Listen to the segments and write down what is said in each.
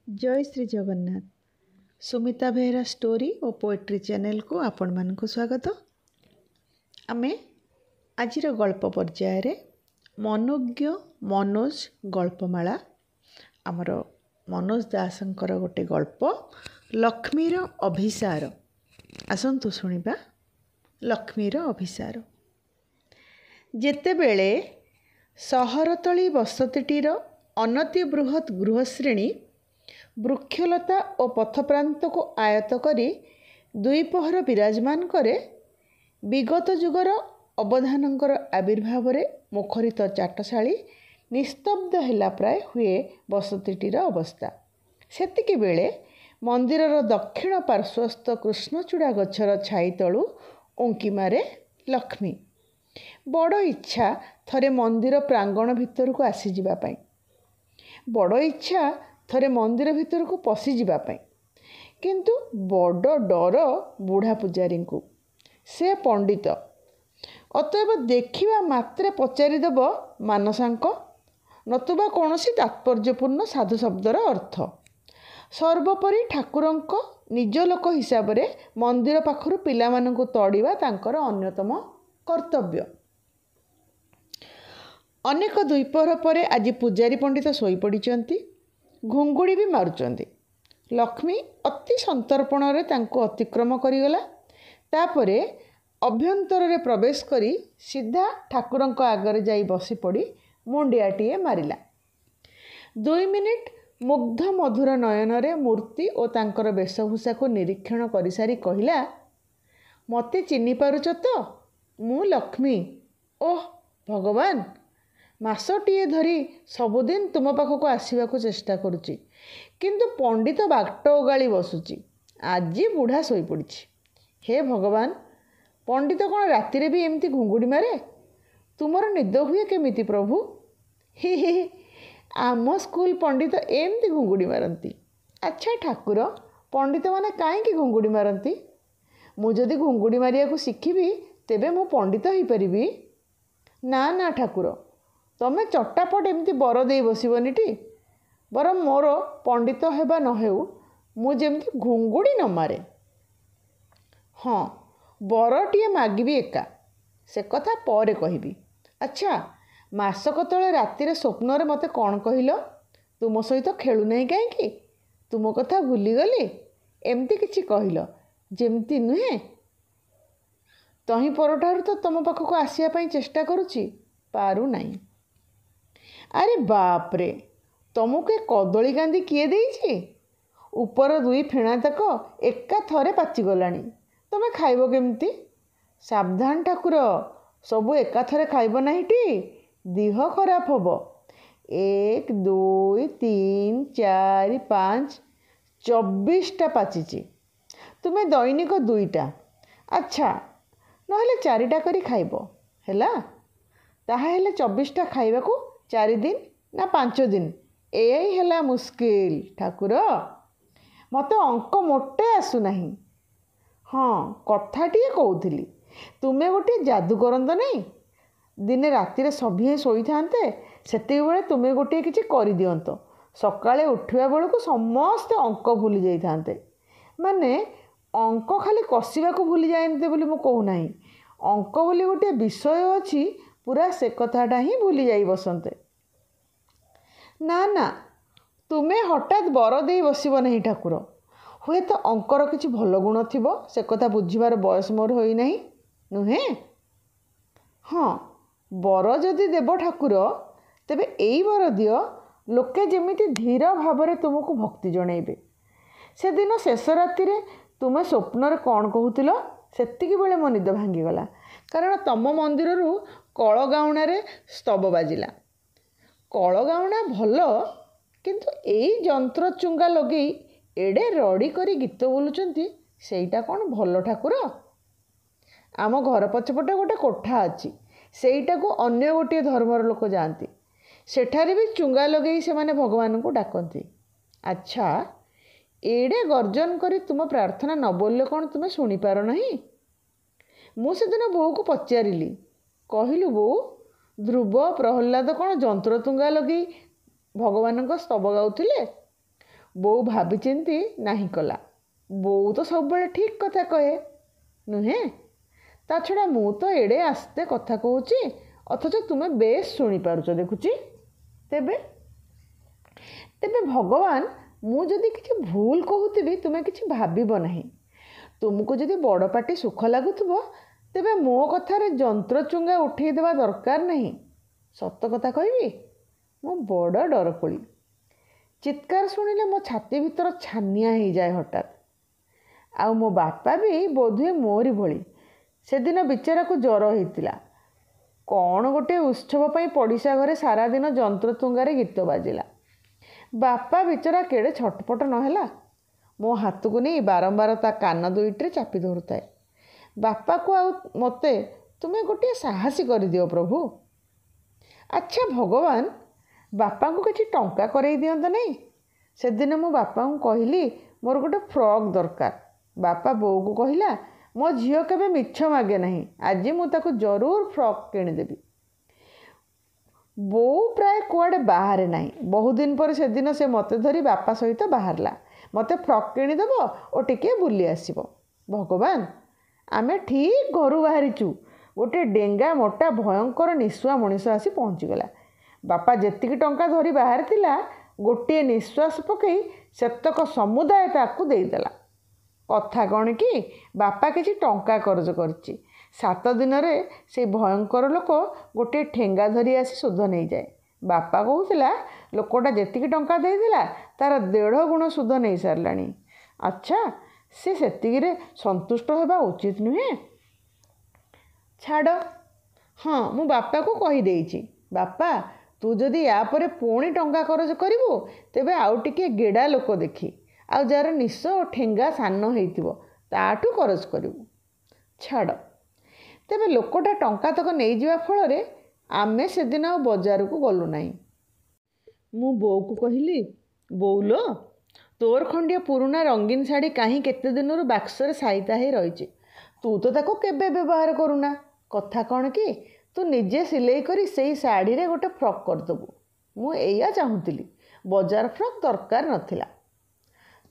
जय श्री जगन्नाथ। सुमिता बेहरा स्टोरी और poetry channel को आपण मानक स्वागत। आमे आजिर गल्प पर्याय रे मनोज्ञ मनोज गल्पमाला आमर मनोज दासंकर गोटे गल्प लक्ष्मीर अभिसार। आसंतु शुणिबा लक्ष्मीर अभिसार। जेतेबेले सहरतली बसतीटीर अनति बृहत गृहश्रेणी वृक्षलता और पथप्रांत को आयत करी दुईपहर विराजमान करे, विगत जुगर अवधानंकर आविर्भाव मुखरित चाटशाली निस्तब्ध है प्राय हुए बसतीटीर अवस्था। सेतिकी बेले मंदिरर दक्षिण पार्श्वस्थ कृष्णचूड़ा गछर छाई तलू उंकी मारे लक्ष्मी। बड़ इच्छा थरे मंदिर प्रांगण भितर को आसी जिबा पई, बड़ इच्छा थरे मंदिर भितर को पशि जिबा पई, किंतु बड़ डर बुढ़ा पुजारी को। से पंडित, अतएव देखिबा मात्रे पचारिदेव मानसांक नतुबा कौनसी तात्पर्यपूर्ण साधु शब्दर अर्थ। सर्वोपरि ठाकुरंक निज लोक हिसाब रे मंदिर पाखरु पिलामानंकु तड़िबा तांकर अन्यतम कर्तव्य। अनेक दुईपहर परे आज पुजारी पंडित शोई पड़िचंती, घुंगुड़ी भी मारुचंती। लक्ष्मी अति संतर्पण रे तांको अतिक्रम करिगला। तापरे अभ्यंतर रे प्रवेश करी सीधा ठाकुरंक आगरे जाई बसी पड़ी मुंडियाटीए मारिला। 2 मिनिट मुग्ध मधुर नयन रे मूर्ति और तांकर वेशभूषा को निरीक्षण करि सारी कहिला, मते चिन्हि पारुच तो? मु लक्ष्मी। ओह भगवान, मासटीए धरी सबुदिन तुम पाखक आसवाक चेष्टा करुच्ची, किंतु पंडित बाट ओगाड़ी बसुची। आज बुढ़ा शोई पड़ी। हे भगवान, पंडित कौन राति भी एमती घुंगुड़ी मारे? तुमर निद हुए केमिति प्रभु? ही ही, आम स्कूल पंडित एमती घुंगुड़ी मारती। अच्छा ठाकुर, पंडित माने काईकी घुंगुड़ी मारती? मु जदि घुंगुड़ी मारिया को शिखिबी तेबे मु पंडित हो पारिबी? ना ना ठाकुर, तमें चटापट एमती बर दे बसबनीटी। बर मोर पंडित हेबा न हेउ, मु जेमती घुंगुड़ी न मारे। हाँ, बरटीए मागिबी एका, से कथा परे कहिबी। अच्छा, मासक तले रातिर स्वप्न मते कौन कहिल? तुम सहित खेलु नहीं कहीं, तुम कथा भूलीगली, एमती किछि कहिल जेमती नुहे। तही परठारु तो तुम पाखक आसिया पई चेष्टा करुछि, पारु नहीं। अरे बाप रे, तुमको कदली कांदी किए देइछि? ऊपर 2 फेणा तक एका थरे पाचिगलानी, तुम खाइब केमती? सावधान ठाकुर, सबू एका थरे खाइब नाहीटी, देह खराब हब। 1 2 3 4 5 24टा पाचिछि, तुम्हें दैनिक 2टा। अच्छा, नहेले 4टा करी खाइब हैला? ताहाहेले 24टा खाइबा को 4 दिन ना 5 दिन? यही है मुस्किल ठाकुर, मत अंक मोटे आसु नहीं। हाँ, कथाटिए कहूली, तुम्हें गोटे जादू करंत नहीं? दिने रातिर सभी शोई थांते, सेतिक बेले तुम्हें गोटे किछि करि दियंत, सकाळे उठिबा बेलକୁ समस्त अंक भूली जाई थांते। माने अंक खाली कसिबा को भूली जाएंते बोली मु कहू नाही, अंक बोली गोटे विषय अछि, पूरा से कथाटा ही भूली जाई बसंते। ना ना, तुम्हें हठात बर दे बसब नहीं ठाकुर। हुए तो अंकर किछि भल गुण थिबो, से कथा बुझिबार बयस मोर होई नहीं, नुहे? हाँ, बर जदि देव ठाकुर, तेबे एई बर दियो, लोके जेमिति धीर भावरे तुमको भक्ति जणैबे। से दिन शेष राति रे तुमे स्वप्न कौन कहूतिल? सेतिकी बेले मो निद भांगीगला, कारण तम मंदिररू कलगाउणारे स्तब बाजिला। कलगाउणा भल, किंतु एई जंत्र चुंगा लगे एडे रड़ी करी गीत बोलुचंती, सेईटा कौन भल ठाकुर? आम घर पछपटे गोटे कोठा अच्छी, सेईटा को अन्य गोटे धर्मर लोक जाती, सेठारे भी चुंगा लगे से माने भगवान को डाकती। अच्छा, एडे गर्जन करी तुम प्रार्थना न बोलले कौन तुम शुणी पार नहीं? मु से दिन बो को पचारिली, कहलु बो, ध्रुव प्रहल्लाद कौन जंत्र तुंगा लगे भगवान स्तब गाउथिले? ବୋଉ ଭାବିଚିନ୍ତି ନାହିଁ କଲା। ବୋଉ ତ ସବୁବେଳେ ଠିକ୍ କଥା କହେ, ନୁହେଁ? ତା ଛଡ଼ା ମୁଁ ତ ଏଡ଼େ ଆସ୍ତେ କଥା କହୁଛି, ଅଥଚ ତୁମେ ବେଶ୍ ଶୁଣିପାରୁଛ ଦେଖୁଛି। ତେବେ ତେବେ ଭଗବାନ, ମୁଁ ଯଦି କିଛି ଭୁଲ କହୁଥିବି ତୁମେ କିଛି ଭାବିବ ନାହିଁ। ତୁମକୁ ଯଦି ବଡ଼ ପାଟି ସୁଖ ଲାଗୁଥିବ, ତେବେ ମୋ କଥାରେ ଯନ୍ତ୍ରଚୁଙ୍ଗା ଉଠେଇ ଦେବା ଦରକାର ନାହିଁ। ସତ କଥା କହିବି, ମୁଁ ବଡ଼ ଡରକୁଳି। ଚିତ୍କାର ଶୁଣିଲେ ମୋ ଛାତି ଭିତର ଛାନିଆ ହେଇଯାଏ ହଠାତ୍। ଆଉ ମୋ ବାପା ବି ବୋଧହୁଏ ମୋରି ଭଳି। ସେଦିନ ବିଚାରାକୁ ଜ୍ୱର ହେଇଥିଲା। କ'ଣ ଗୋଟିଏ ଉତ୍ସବ ପାଇଁ ପଡ଼ିଶା ଘରେ ସାରାଦିନ ଯନ୍ତ୍ରତୁଙ୍ଗାରେ ଗୀତ ବାଜିଲା। ବାପା ବିଚରା କେଡ଼େ ଛଟପଟ ନ ହେଲା। ମୋ ହାତକୁ ନେଇ ବାରମ୍ବାର ତା କାନ ଦୁଇଟିରେ ଚାପି ଧରୁଥାଏ। ବାପାକୁ ଆଉ ମୋତେ ତୁମେ ଗୋଟିଏ ସାହସୀ କରିଦିଅ ପ୍ରଭୁ। ଆଚ୍ଛା ଭଗବାନ, ବାପାଙ୍କୁ କିଛି ଟଙ୍କା କରେଇ ଦିଅନ୍ତ ନାହିଁ। ସେଦିନ ମୁଁ ବାପାଙ୍କୁ କହିଲି ମୋର ଗୋଟେ ଫ୍ରକ୍ ଦରକାର। ବାପା ବୋଉକୁ କହିଲା, ମୋ ଝିଅ କେବେ ମିଛ ମାଗେ ନାହିଁ, ଆଜି ମୁଁ ତାକୁ ଜରୁର ଫ୍ରକ୍ କିଣିଦେବି। ବୋଉ ପ୍ରାୟ କୁଆଡ଼େ ବାହାରେ ନାହିଁ। ବହୁଦିନ ପରେ ସେଦିନ ସେ ମୋତେ ଧରି ବାପା ସହିତ ବାହାରିଲା। ମୋତେ ଫ୍ରକ୍ କିଣିଦେବ ଓ ଟିକିଏ ବୁଲି ଆସିବ। ଭଗବାନ, ଆମେ ଠିକ୍ ଘରୁ ବାହାରିଛୁ, ଗୋଟିଏ ଡେଙ୍ଗା ମୋଟା ଭୟଙ୍କର ନିଶୁଆ ମଣିଷ ଆସି ପହଞ୍ଚିଗଲା। ବାପା ଯେତିକି ଟଙ୍କା ଧରି ବାହାରିଥିଲା, ଗୋଟିଏ ନିଶ୍ୱାସ ପକାଇ ସେତକ ସମୁଦାୟ ତାକୁ ଦେଇଦେଲା। କଥା କ'ଣ କି, ବାପା କିଛି ଟଙ୍କା କରଜ କରିଛି। 7 ଦିନରେ ସେଇ ଭୟଙ୍କର ଲୋକ ଗୋଟିଏ ଠେଙ୍ଗା ଧରି ଆସି ସୁଧ ନେଇଯାଏ। ବାପା କହୁଥିଲା ଲୋକଟା ଯେତିକି ଟଙ୍କା ଦେଇଥିଲା ତା'ର 1.5 ଗୁଣ ସୁଧ ନେଇସାରିଲାଣି। ଆଚ୍ଛା, ସେ ସେତିକିରେ ସନ୍ତୁଷ୍ଟ ହେବା ଉଚିତ ନୁହେଁ? ଛାଡ଼। ହଁ, ମୁଁ ବାପାକୁ କହିଦେଇଛି, ବାପା ତୁ ଯଦି ୟା ପରେ ପୁଣି ଟଙ୍କା କରଜ କରିବୁ, ତେବେ ଆଉ ଟିକିଏ ଗେଡ଼ା ଲୋକ ଦେଖି, ଆଉ ଯାହାର ନିଶ ଓ ଠେଙ୍ଗା ସାନ ହେଇଥିବ, ତାଠୁ କରଜ କରିବୁ। ଛାଡ଼। ତେବେ ଲୋକଟା ଟଙ୍କା ତକ ନେଇଯିବା ଫଳରେ ଆମେ ସେଦିନ ଆଉ ବଜାରକୁ ଗଲୁ ନାହିଁ। ମୁଁ ବୋଉକୁ କହିଲି, ବୋଉଲୋ, ତୋର ଖଣ୍ଡିଏ ପୁରୁଣା ରଙ୍ଗୀନ ଶାଢ଼ୀ କାହିଁ କେତେ ଦିନରୁ ବାକ୍ସରେ ସାଇତା ହେଇ ରହିଛି। ତୁ ତ ତାକୁ କେବେ ବ୍ୟବହାର କରୁନା। କଥା କ'ଣ କି, ତୁ ନିଜେ ସିଲେଇ କରି ସେଇ ଶାଢ଼ୀରେ ଗୋଟେ ଫ୍ରକ୍ କରିଦେବୁ। ମୁଁ ଏଇଆ ଚାହୁଁଥିଲି, ବଜାର ଫ୍ରକ୍ ଦରକାର ନଥିଲା।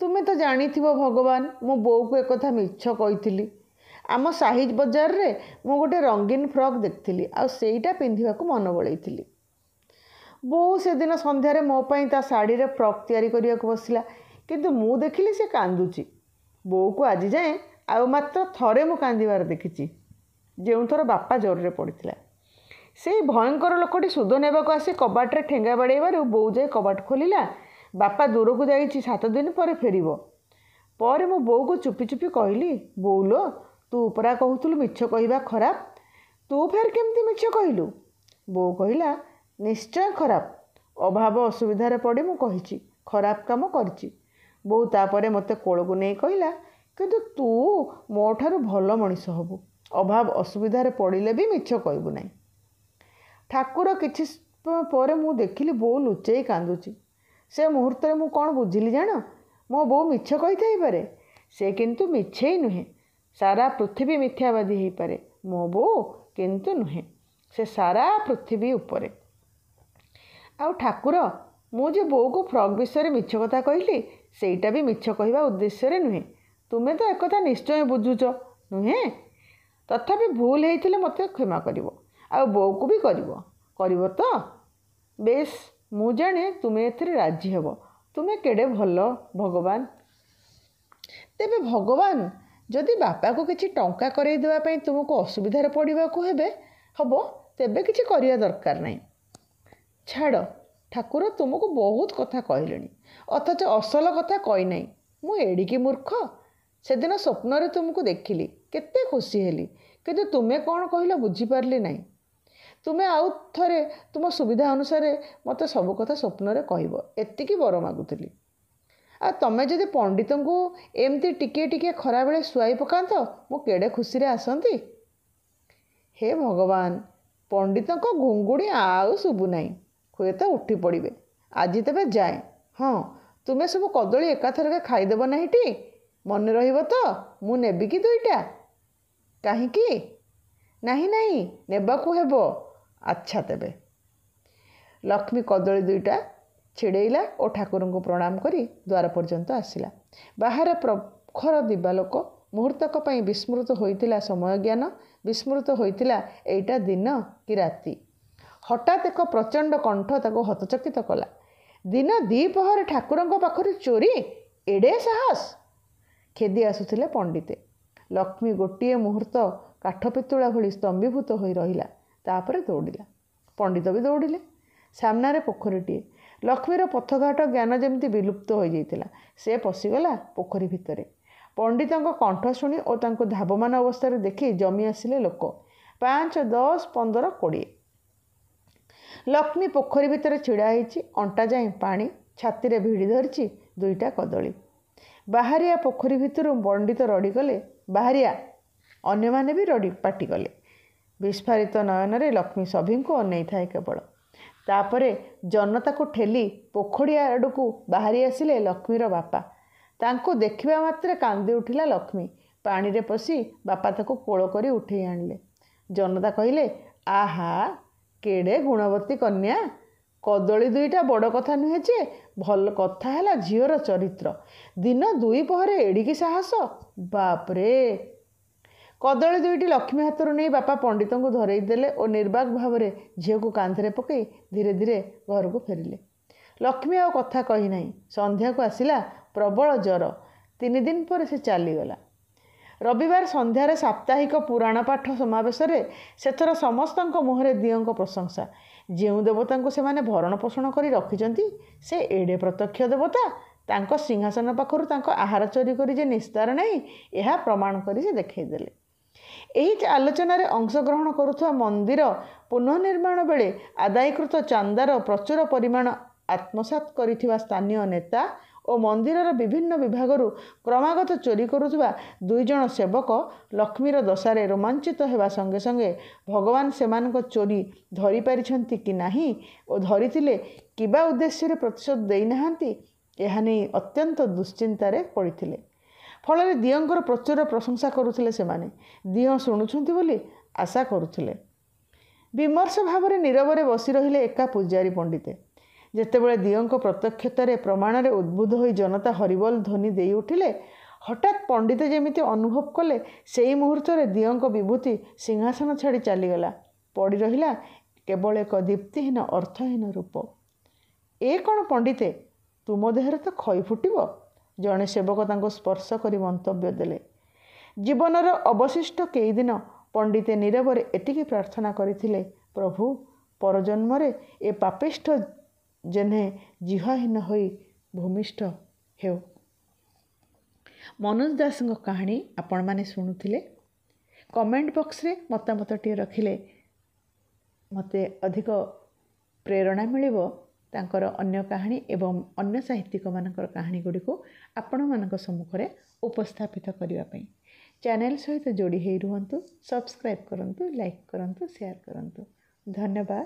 ତୁମେ ତ ଜାଣିଥିବ ଭଗବାନ, ମୁଁ ବୋଉକୁ ଏକଥା ମିଛ କହିଥିଲି। ଆମ ସାହି ବଜାରରେ ମୁଁ ଗୋଟେ ରଙ୍ଗୀନ ଫ୍ରକ୍ ଦେଖିଥିଲି, ଆଉ ସେଇଟା ପିନ୍ଧିବାକୁ ମନ ବଳେଇଥିଲି। ବୋଉ ସେଦିନ ସନ୍ଧ୍ୟାରେ ମୋ ପାଇଁ ତା ଶାଢ଼ୀରେ ଫ୍ରକ୍ ତିଆରି କରିବାକୁ ବସିଲା, କିନ୍ତୁ ମୁଁ ଦେଖିଲି ସେ କାନ୍ଦୁଛି। ବୋଉକୁ ଆଜି ଯାଏଁ ଆଉ ମାତ୍ର ଥରେ ମୁଁ କାନ୍ଦିବାର ଦେଖିଛି, ଯେଉଁଥର ବାପା ଜ୍ୱରରେ ପଡ଼ିଥିଲା। ସେଇ ଭୟଙ୍କର ଲୋକଟି ସୁଧ ନେବାକୁ ଆସି କବାଟରେ ଠେଙ୍ଗା ବାଡ଼େଇବାରୁ ବୋଉ ଯାଇ କବାଟ ଖୋଲିଲା। ବାପା ଦୂରକୁ ଯାଇଛି, 7 ଦିନ ପରେ ଫେରିବ। ପରେ ମୁଁ ବୋଉକୁ ଚୁପି ଚୁପି କହିଲି, ବୋଉଲୋ, ତୁ ପରା କହୁଥିଲୁ ମିଛ କହିବା ଖରାପ, ତୁ ଫେର କେମିତି ମିଛ କହିଲୁ? ବୋଉ କହିଲା, ନିଶ୍ଚୟ ଖରାପ। ଅଭାବ ଅସୁବିଧାରେ ପଡ଼ି ମୁଁ କହିଛି, ଖରାପ କାମ କରିଛି। ବୋଉ ତାପରେ ମୋତେ କୋଳକୁ ନେଇ କହିଲା, କିନ୍ତୁ ତୁ ମୋ ଠାରୁ ଭଲ ମଣିଷ ହବୁ। ଅଭାବ ଅସୁବିଧାରେ ପଡ଼ିଲେ ବି ମିଛ କହିବୁ ନାହିଁ। ଠାକୁର, କିଛି ପରେ ମୁଁ ଦେଖିଲି ବୋଉ ଲୁଚେଇ କାନ୍ଦୁଛି। ସେ ମୁହୂର୍ତ୍ତରେ ମୁଁ କ'ଣ ବୁଝିଲି ଜାଣ? ମୋ ବୋଉ ମିଛ କହିଥାଇପାରେ, ସେ କିନ୍ତୁ ମିଛେଇ ନୁହେଁ। ସାରା ପୃଥିବୀ ମିଥ୍ୟାବାଦୀ ହେଇପାରେ, ମୋ ବୋଉ କିନ୍ତୁ ନୁହେଁ। ସେ ସାରା ପୃଥିବୀ ଉପରେ। ଆଉ ଠାକୁର, ମୁଁ ଯେ ବୋଉକୁ ଫ୍ରକ୍ ବିଷୟରେ ମିଛ କଥା କହିଲି, ସେଇଟା ବି ମିଛ କହିବା ଉଦ୍ଦେଶ୍ୟରେ ନୁହେଁ। ତୁମେ ତ ଏକଥା ନିଶ୍ଚୟ ବୁଝୁଛ, ନୁହେଁ? ତଥାପି ଭୁଲ ହେଇଥିଲେ ମୋତେ କ୍ଷମା କରିବ, ଆଉ ବୋଉକୁ ବି କରିବ। କରିବ ତ? ବେଶ୍, ମୁଁ ଜାଣେ ତୁମେ ଏଥିରେ ରାଜି ହେବ। ତୁମେ କେଡ଼େ ଭଲ ଭଗବାନ। ତେବେ ଭଗବାନ, ଯଦି ବାପାକୁ କିଛି ଟଙ୍କା କରେଇ ଦେବା ପାଇଁ ତୁମକୁ ଅସୁବିଧାରେ ପଡ଼ିବାକୁ ହବ, ତେବେ କିଛି କରିବା ଦରକାର ନାହିଁ। ଛାଡ଼ ଠାକୁର, ତୁମକୁ ବହୁତ କଥା କହିଲେଣି, ଅଥଚ ଅସଲ କଥା କହିନାହିଁ। ମୁଁ ଏଡ଼ିକି ମୂର୍ଖ। ସେଦିନ ସ୍ୱପ୍ନରେ ତୁମକୁ ଦେଖିଲି, କେତେ ଖୁସି ହେଲି, କିନ୍ତୁ ତୁମେ କ'ଣ କହିଲ ବୁଝିପାରିଲି ନାହିଁ। ତୁମେ ଆଉ ଥରେ ତୁମ ସୁବିଧା ଅନୁସାରେ ମୋତେ ସବୁ କଥା ସ୍ୱପ୍ନରେ କହିବ, ଏତିକି ବର ମାଗୁଥିଲି। ଆଉ ତମେ ଯଦି ପଣ୍ଡିତଙ୍କୁ ଏମିତି ଟିକିଏ ଟିକିଏ ଖରାବେଳେ ଶୁଆଇ ପକାନ୍ତ, ମୁଁ କେଡ଼େ ଖୁସିରେ ଆସନ୍ତି। ହେ ଭଗବାନ, ପଣ୍ଡିତଙ୍କ ଘୁଙ୍ଗୁଡ଼ି ଆଉ ଶୁଭୁ ନାହିଁ, ହୁଏତ ଉଠି ପଡ଼ିବେ। ଆଜି ତେବେ ଯାଏ। ହଁ, ତୁମେ ସବୁ କଦଳୀ ଏକାଥରକେ ଖାଇଦେବ ନାହିଁଟି? ମନେ ରହିବ ତ? ମୁଁ ନେବି କି 2ଟା? କାହିଁକି? ନାହିଁ ନାହିଁ, ନେବାକୁ ହେବ। ଆଚ୍ଛା ତେବେ। ଲକ୍ଷ୍ମୀ କଦଳୀ 2ଟା ଛିଡ଼େଇଲା ଓ ଠାକୁରଙ୍କୁ ପ୍ରଣାମ କରି ଦ୍ୱାର ପର୍ଯ୍ୟନ୍ତ ଆସିଲା। ବାହାରେ ପ୍ରଖର ଦିବାଲୋକ। ମୁହୂର୍ତ୍ତକ ପାଇଁ ବିସ୍ମୃତ ହୋଇଥିଲା ସମୟ ଜ୍ଞାନ, ବିସ୍ମୃତ ହୋଇଥିଲା ଏଇଟା ଦିନ କି ରାତି। ହଠାତ୍ ଏକ ପ୍ରଚଣ୍ଡ କଣ୍ଠ ତାକୁ ହତଚକିତ କଲା। ଦିନ ଦ୍ୱିପ୍ରହରେ ଠାକୁରଙ୍କ ପାଖରୁ ଚୋରି! ଏଡ଼େ ସାହସ! ଖେଦି ଆସୁଥିଲେ ପଣ୍ଡିତେ। ଲକ୍ଷ୍ମୀ ଗୋଟିଏ ମୁହୂର୍ତ୍ତ କାଠ ପିତୁଳା ଭଳି ସ୍ତମ୍ଭୀଭୂତ ହୋଇ ରହିଲା। ତାପରେ ଦୌଡ଼ିଲା। ପଣ୍ଡିତ ବି ଦୌଡ଼ିଲେ। ସାମ୍ନାରେ ପୋଖରୀଟିଏ। ଲକ୍ଷ୍ମୀର ପଥଘାଟ ଜ୍ଞାନ ଯେମିତି ବିଲୁପ୍ତ ହୋଇଯାଇଥିଲା। ସେ ପଶିଗଲା ପୋଖରୀ ଭିତରେ। ପଣ୍ଡିତଙ୍କ କଣ୍ଠ ଶୁଣି ଓ ତାଙ୍କୁ ଧାବମାନ ଅବସ୍ଥାରେ ଦେଖି ଜମି ଆସିଲେ ଲୋକ। 5, 10, 15, 20। ଲକ୍ଷ୍ମୀ ପୋଖରୀ ଭିତରେ ଛିଡ଼ା ହେଇଛି। ଅଣ୍ଟା ଯାଏଁ ପାଣି। ଛାତିରେ ଭିଡ଼ି ଧରିଛି 2ଟା କଦଳୀ। ବାହାରିଆ ପୋଖରୀ ଭିତରୁ ପଣ୍ଡିତ ରଡ଼ିଗଲେ। ବାହାରିଆ! ଅନ୍ୟମାନେ ବି ପାଟିଗଲେ। ବିସ୍ଫାରିତ ନୟନରେ ଲକ୍ଷ୍ମୀ ସଭିଙ୍କୁ ଅନେଇଥାଏ କେବଳ। ତାପରେ ଜନତାକୁ ଠେଲି ପୋଖରୀ ଆଡ଼କୁ ବାହାରି ଆସିଲେ ଲକ୍ଷ୍ମୀର ବାପା। ତାଙ୍କୁ ଦେଖିବା ମାତ୍ରେ କାନ୍ଦି ଉଠିଲା ଲକ୍ଷ୍ମୀ। ପାଣିରେ ପଶି ବାପା ତାକୁ କୋଳ କରି ଉଠେଇ ଆଣିଲେ। ଜନତା କହିଲେ, ଆହା, କେଡ଼େ ଗୁଣବତୀ କନ୍ୟା! କଦଳୀ 2ଟା ବଡ଼ କଥା ନୁହେଁ ଯେ, ଭଲ କଥା ହେଲା ଝିଅର ଚରିତ୍ର। ଦିନ 2 ପହରେ ଏଡ଼ିକି ସାହସ! ବାପରେ! କଦଳୀ 2ଟି ଲକ୍ଷ୍ମୀ ହାତରୁ ନେଇ ବାପା ପଣ୍ଡିତଙ୍କୁ ଧରେଇ ଦେଲେ ଓ ନିର୍ବାକ ଭାବରେ ଝିଅକୁ କାନ୍ଧରେ ପକାଇ ଧୀରେ ଧୀରେ ଘରକୁ ଫେରିଲେ। ଲକ୍ଷ୍ମୀ ଆଉ କଥା କହି ନାହିଁ। ସନ୍ଧ୍ୟାକୁ ଆସିଲା ପ୍ରବଳ ଜ୍ୱର। 3 ଦିନ ପରେ ସେ ଚାଲିଗଲା। ରବିବାର ସନ୍ଧ୍ୟାରେ ସାପ୍ତାହିକ ପୁରାଣ ପାଠ ସମାବେଶରେ ସେଥର ସମସ୍ତଙ୍କ ମୁହଁରେ ଦିଅଁଙ୍କ ପ୍ରଶଂସା। ଯେଉଁ ଦେବତାଙ୍କୁ ସେମାନେ ଭରଣ ପୋଷଣ କରି ରଖିଛନ୍ତି ସେ ଏଡ଼େ ପ୍ରତ୍ୟକ୍ଷ ଦେବତା। ତାଙ୍କ ସିଂହାସନ ପାଖରୁ ତାଙ୍କ ଆହାର ଚୋରି କରି ଯେ ନିସ୍ତାର ନାହିଁ, ଏହା ପ୍ରମାଣ କରି ସେ ଦେଖାଇଦେଲେ। ଏହି ଆଲୋଚନାରେ ଅଂଶଗ୍ରହଣ କରୁଥିବା ମନ୍ଦିର ପୁନଃନିର୍ମାଣ ବେଳେ ଆଦାୟକୃତ ଚାନ୍ଦାର ପ୍ରଚୁର ପରିମାଣ ଆତ୍ମସାତ୍ କରିଥିବା ସ୍ଥାନୀୟ ନେତା ଓ ମନ୍ଦିରର ବିଭିନ୍ନ ବିଭାଗରୁ କ୍ରମାଗତ ଚୋରି କରୁଥିବା 2 ଜଣ ସେବକ ଲକ୍ଷ୍ମୀର ଦଶାରେ ରୋମାଞ୍ଚିତ ହେବା ସଙ୍ଗେ ସଙ୍ଗେ ଭଗବାନ ସେମାନଙ୍କ ଚୋରି ଧରିପାରିଛନ୍ତି କି ନାହିଁ ଓ ଧରିଥିଲେ କିବା ଉଦ୍ଦେଶ୍ୟରେ ପ୍ରତିଶୋଧ ଦେଇନାହାନ୍ତି, ଏହା ନେଇ ଅତ୍ୟନ୍ତ ଦୁଶ୍ଚିନ୍ତାରେ ପଡ଼ିଥିଲେ। ଫଳରେ ଦିଅଁଙ୍କର ପ୍ରଚୁର ପ୍ରଶଂସା କରୁଥିଲେ ସେମାନେ। ଦିଅଁ ଶୁଣୁଛନ୍ତି ବୋଲି ଆଶା କରୁଥିଲେ। ବିମର୍ଷ ଭାବରେ ନୀରବରେ ବସି ରହିଲେ ଏକା ପୂଜାରୀ ପଣ୍ଡିତେ। ଯେତେବେଳେ ଦିଅଁଙ୍କ ପ୍ରତ୍ୟକ୍ଷତାରେ ପ୍ରମାଣରେ ଉଦ୍ବୁଦ୍ଧ ହୋଇ ଜନତା ହରିବୋଲ ଧ୍ୱନି ଦେଇ ଉଠିଲେ, ହଠାତ୍ ପଣ୍ଡିତେ ଯେମିତି ଅନୁଭବ କଲେ ସେହି ମୁହୂର୍ତ୍ତରେ ଦିଅଁଙ୍କ ବିଭୂତି ସିଂହାସନ ଛାଡ଼ି ଚାଲିଗଲା। ପଡ଼ି ରହିଲା କେବଳ ଏକ ଦୀପ୍ତିହୀନ ଅର୍ଥହୀନ ରୂପ। ଏ କ'ଣ ପଣ୍ଡିତେ, ତୁମ ଦେହରେ ତ ଖଇ ଫୁଟିବ? ଜଣେ ସେବକ ତାଙ୍କୁ ସ୍ପର୍ଶ କରି ମନ୍ତବ୍ୟ ଦେଲେ। ଜୀବନର ଅବଶିଷ୍ଟ କେଇଦିନ ପଣ୍ଡିତେ ନୀରବରେ ଏତିକି ପ୍ରାର୍ଥନା କରିଥିଲେ, ପ୍ରଭୁ, ପରଜନ୍ମରେ ଏ ପାପିଷ୍ଠ ଯେହ୍ନେ ଜିହ୍ୱାହୀନ ହୋଇ ଭୂମିଷ୍ଠ ହେଉ। ମନୋଜ ଦାସଙ୍କ କାହାଣୀ ଆପଣମାନେ ଶୁଣୁଥିଲେ। କମେଣ୍ଟ ବକ୍ସରେ ମତାମତଟିଏ ରଖିଲେ ମୋତେ ଅଧିକ ପ୍ରେରଣା ମିଳିବ ତାଙ୍କର ଅନ୍ୟ କାହାଣୀ ଏବଂ ଅନ୍ୟ ସାହିତ୍ୟିକମାନଙ୍କର କାହାଣୀ ଗୁଡ଼ିକୁ ଆପଣମାନଙ୍କ ସମ୍ମୁଖରେ ଉପସ୍ଥାପିତ କରିବା ପାଇଁ। ଚ୍ୟାନେଲ୍ ସହିତ ଯୋଡ଼ି ହୋଇ ରୁହନ୍ତୁ, ସବସ୍କ୍ରାଇବ୍ କରନ୍ତୁ, ଲାଇକ୍ କରନ୍ତୁ, ସେୟାର କରନ୍ତୁ। ଧନ୍ୟବାଦ।